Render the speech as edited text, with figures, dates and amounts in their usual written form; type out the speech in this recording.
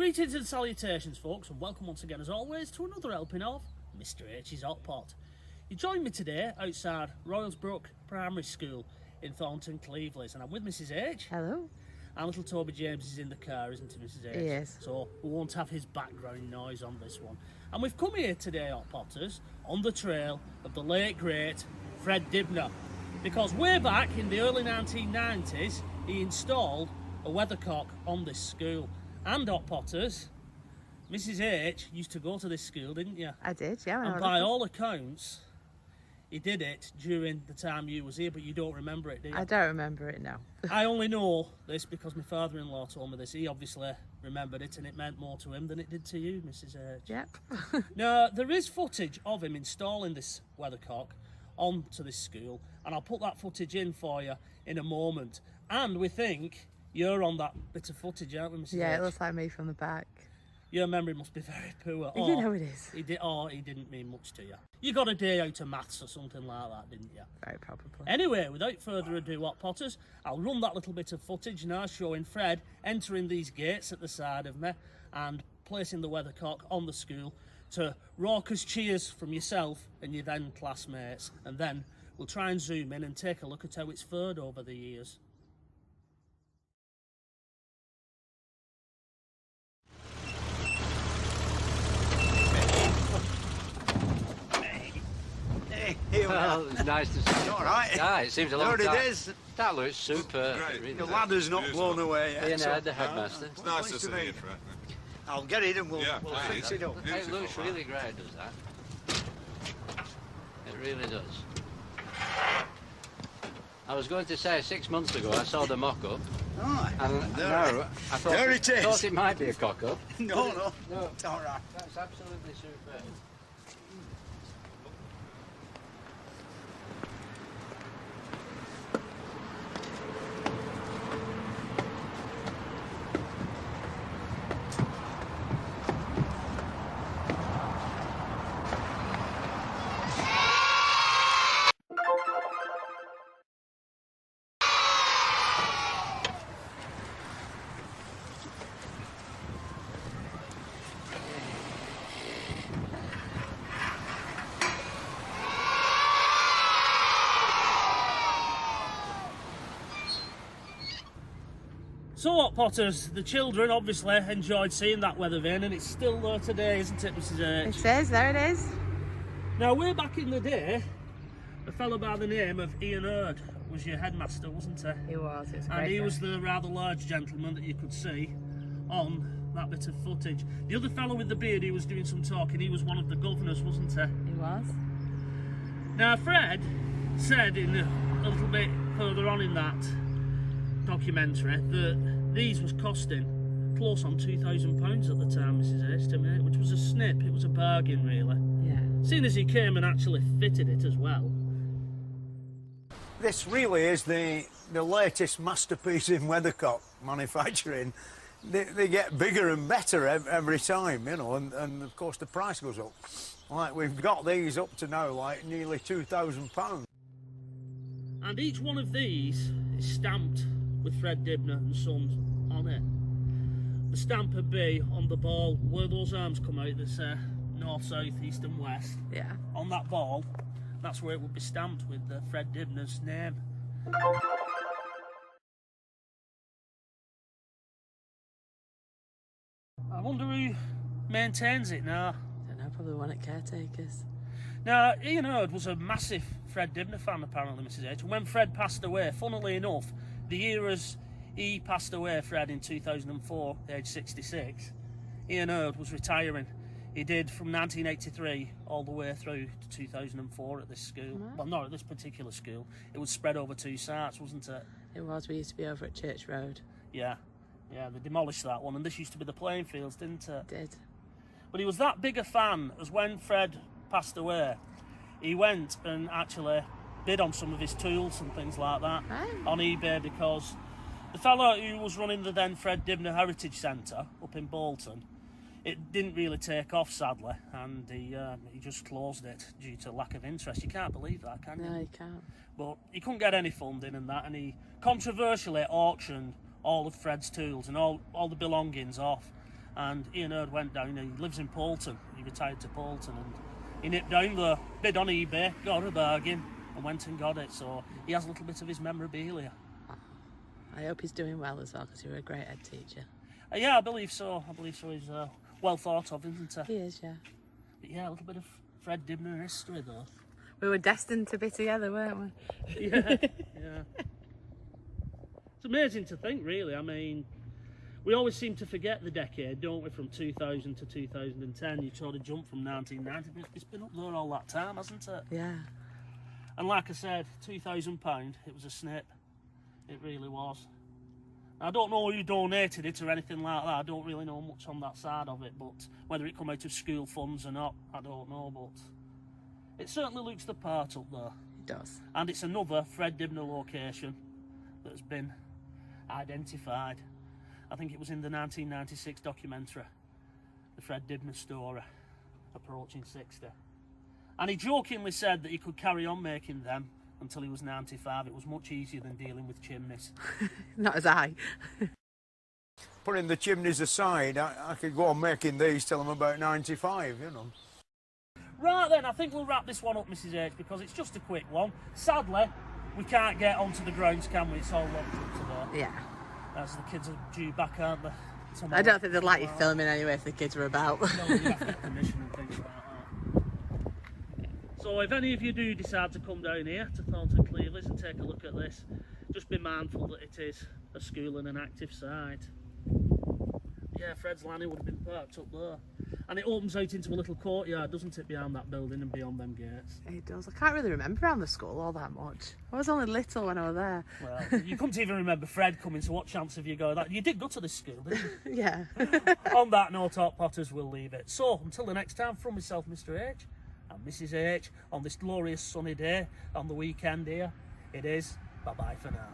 Greetings and salutations, folks, and welcome once again, as always, to another helping of Mr H's Hot Pot. You join me today outside Royles Brook Primary School in Thornton-Cleveleys, and I'm with Mrs H. Hello. And little Toby James is in the car, isn't he, Mrs H? Yes. So we won't have his background noise on this one. And we've come here today, Hot Potters, on the trail of the late, great Fred Dibnah. Because way back in the early 1990s, he installed a weathercock on this school. And Hot Potters, Mrs H used to go to this school, didn't you? I did, yeah. And by all accounts, he did it during the time you was here, but you don't remember it, do you? I don't remember it now. I only know this because my father-in-law told me this. He obviously remembered it, and it meant more to him than it did to you, Mrs H. Yep. Now, there is footage of him installing this weathercock onto this school, and I'll put that footage in for you in a moment. And we think you're on that bit of footage, aren't we, Mrs H? Yeah, it looks like me from the back. Your memory must be very poor. You know it is. He didn't mean much to you. You got a day out of maths or something like that, didn't you? Very probably. Anyway, without further ado, Hot Potters, I'll run that little bit of footage now showing Fred entering these gates at the side of me and placing the weathercock on the school to raucous cheers from yourself and your then classmates. And then we'll try and zoom in and take a look at how it's fared over the years. Well, it was nice to see. All right. Yeah, it seems a long There time. it is. That looks super. Great. Really The does. ladder's not blown away yet. Ian so Ed, the headmaster. It's nice to Nice to see meet you, you. Fred. I'll get it and we'll Yeah, fix it up. It Beautiful, looks man. really great, does that? It really does. I was going to say 6 months ago I saw the mock-up, Oh, and there, now I thought, there it is. thought it might be a cock-up. no, No, it's all right. that's absolutely superb. So Hot Potters, the children obviously enjoyed seeing that weather vane, and it's still there today, isn't it, Mrs It H? says, there it is. Now, way back in the day, a fellow by the name of Ian Hurd was your headmaster, wasn't he? He was, it's And great. he was the rather large gentleman that you could see on that bit of footage. The other fellow with the beard, he was doing some talking, he was one of the governors, wasn't he? He was. Now, Fred said in a little bit further on in that documentary that these was costing close on £2,000 at the time, Mrs H, to make, which was a snip. It was a bargain, really. Yeah. Seeing as he came and actually fitted it as well. This really is the latest masterpiece in weathercock manufacturing. They get bigger and better every time, you know, and of course the price goes up. Like we've got these up to now like nearly £2,000. And each one of these is stamped with Fred Dibnah and Sons on it. The stamp would be on the ball where those arms come out that say north, south, east and west. Yeah. On that ball, that's where it would be stamped with Fred Dibnah's name. I wonder who maintains it now. I don't know, probably one at caretakers. Now, Ian Hurd was a massive Fred Dibnah fan, apparently, Mrs H. And when Fred passed away, funnily enough, the year as he passed away, Fred, in 2004, age 66, Ian Hurd was retiring. He did from 1983 all the way through to 2004 at this school. Right. Well, not at this particular school. It was spread over 2 sites, wasn't it? It was, we used to be over at Church Road. Yeah. Yeah, they demolished that one, and this used to be the playing fields, didn't it? Did. But he was that big a fan as when Fred passed away, he went and actually bid on some of his tools and things like that Right. on eBay, because the fellow who was running the then Fred Dibnah Heritage Centre up in Bolton, it didn't really take off, sadly, and he just closed it due to lack of interest. You can't believe that, can you? No, you can't. But he couldn't get any funding and that, and he controversially auctioned all of Fred's tools and all the belongings off, And Ian Hurd went down, he lives in Poulton, he retired to Poulton, and he nipped down there, bid on eBay, got a bargain, and went and got it. So he has a little bit of his memorabilia. I hope he's doing well as well, because you were a great head teacher. Yeah, I believe so. He's well thought of, isn't he? He is, yeah. But yeah, a little bit of Fred Dibnah history though. We were destined to be together, weren't we? Yeah, yeah. It's amazing to think, really. I mean, we always seem to forget the decade, don't we, from 2000 to 2010. You sort of jump from 1990, but it's been up there all that time, hasn't it? Yeah. And like I said, £2,000, it was a snip. It really was. I don't know who donated it or anything like that. I don't really know much on that side of it, but whether it come out of school funds or not, I don't know, but it certainly looks the part up there. It does. And it's another Fred Dibnah location that has been identified. I think it was in the 1996 documentary, the Fred Dibnah story, approaching 60. And he jokingly said that he could carry on making them until he was 95. It was much easier than dealing with chimneys. Not as I. Putting the chimneys aside, I could go on making these till I'm about 95, you know. Right then, I think we'll wrap this one up, Mrs H, because it's just a quick one. Sadly, we can't get onto the grounds, can we? It's all locked up today. Yeah. As the kids are due back, aren't they? I don't think they'd like you filming anyway if the kids were about. No, you have to get permission and things like that. So if any of you do decide to come down here to Thornton-Cleveleys and take a look at this, just be mindful that it is a school and an active site. Yeah, Fred's Lanny would have been parked up there. And it opens out into a little courtyard, doesn't it, behind that building and beyond them gates? It does. I can't really remember around the school all that much. I was only little when I was there. Well, you couldn't even remember Fred coming, so what chance have you got? You did go to this school, didn't you? Yeah. On that note, Hot Potters, we'll leave it. So, until the next time, from myself, Mr H, and Mrs H, on this glorious sunny day, on the weekend here, it is bye-bye for now.